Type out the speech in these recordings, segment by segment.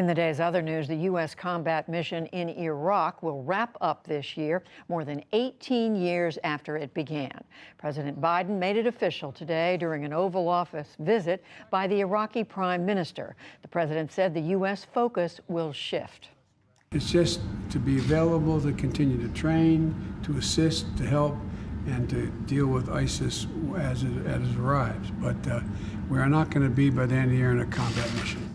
In the day's other news, the U.S. combat mission in Iraq will wrap up this year, more than 18 years after it began. President Biden made it official today during an Oval Office visit by the Iraqi Prime Minister. The president said the U.S. focus will shift. It's just to be available, to continue to train, to assist, to help, and to deal with ISIS as it arrives. But we are not going to be, by the end of the year, in a combat mission.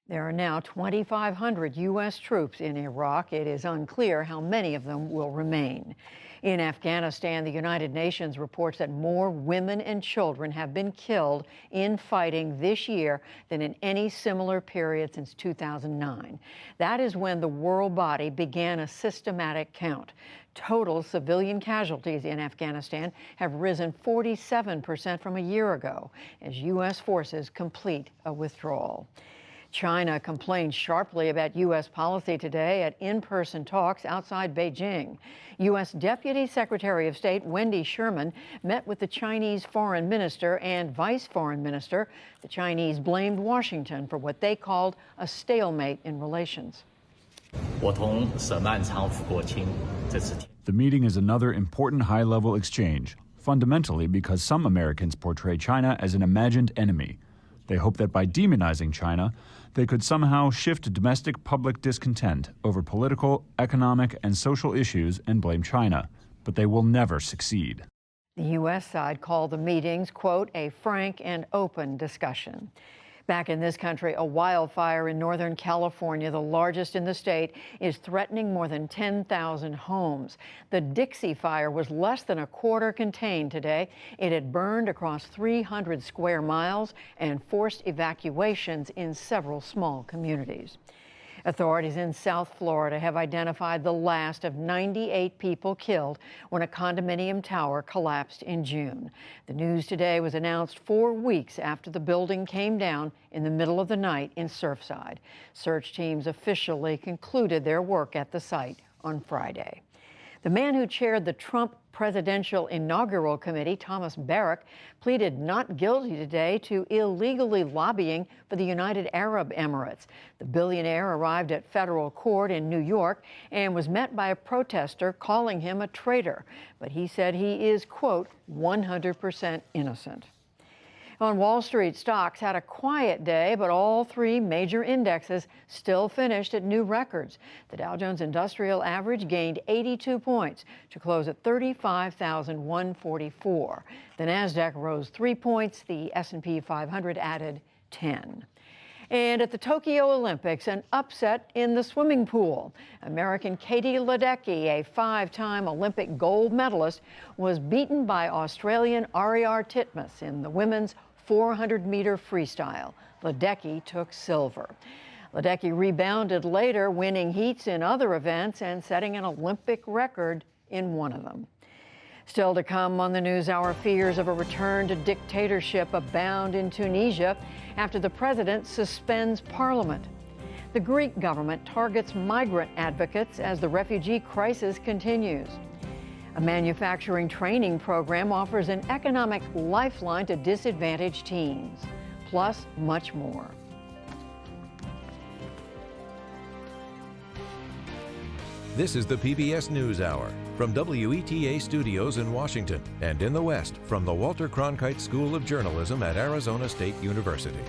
There are now 2,500 U.S. troops in Iraq. It is unclear how many of them will remain. In Afghanistan, the United Nations reports that more women and children have been killed in fighting this year than in any similar period since 2009. That is when the world body began a systematic count. Total civilian casualties in Afghanistan have risen 47% from a year ago as U.S. forces complete a withdrawal. China complained sharply about U.S. policy today at in-person talks outside Beijing. U.S. Deputy Secretary of State Wendy Sherman met with the Chinese foreign minister and vice foreign minister. The Chinese blamed Washington for what they called a stalemate in relations. The meeting is another important high-level exchange, fundamentally because some Americans portray China as an imagined enemy. They hope that by demonizing China, they could somehow shift domestic public discontent over political, economic, and social issues and blame China. But they will never succeed. The U.S. side called the meetings, quote, a frank and open discussion. Back in this country, a wildfire in Northern California, the largest in the state, is threatening more than 10,000 homes. The Dixie Fire was less than a quarter contained today. It had burned across 300 square miles and forced evacuations in several small communities. Authorities in South Florida have identified the last of 98 people killed when a condominium tower collapsed in June. The news today was announced 4 weeks after the building came down in the middle of the night in Surfside. Search teams officially concluded their work at the site on Friday. The man who chaired the Trump Presidential Inaugural Committee, Thomas Barrack, pleaded not guilty today to illegally lobbying for the United Arab Emirates. The billionaire arrived at federal court in New York and was met by a protester calling him a traitor. But he said he is, quote, 100% innocent. On Wall Street, stocks had a quiet day, but all three major indexes still finished at new records. The Dow Jones Industrial Average gained 82 points to close at 35,144. The Nasdaq rose 3 points. The S&P 500 added 10. And at the Tokyo Olympics, an upset in the swimming pool. American Katie Ledecky, a 5-time Olympic gold medalist, was beaten by Australian Ariarne Titmus in the women's 400-meter freestyle. Ledecky took silver. Ledecky rebounded later, winning heats in other events and setting an Olympic record in one of them. Still to come on the NewsHour, fears of a return to dictatorship abound in Tunisia after the president suspends parliament. The Greek government targets migrant advocates as the refugee crisis continues. A manufacturing training program offers an economic lifeline to disadvantaged teens, plus much more. This is the PBS NewsHour from WETA Studios in Washington and in the West from the Walter Cronkite School of Journalism at Arizona State University.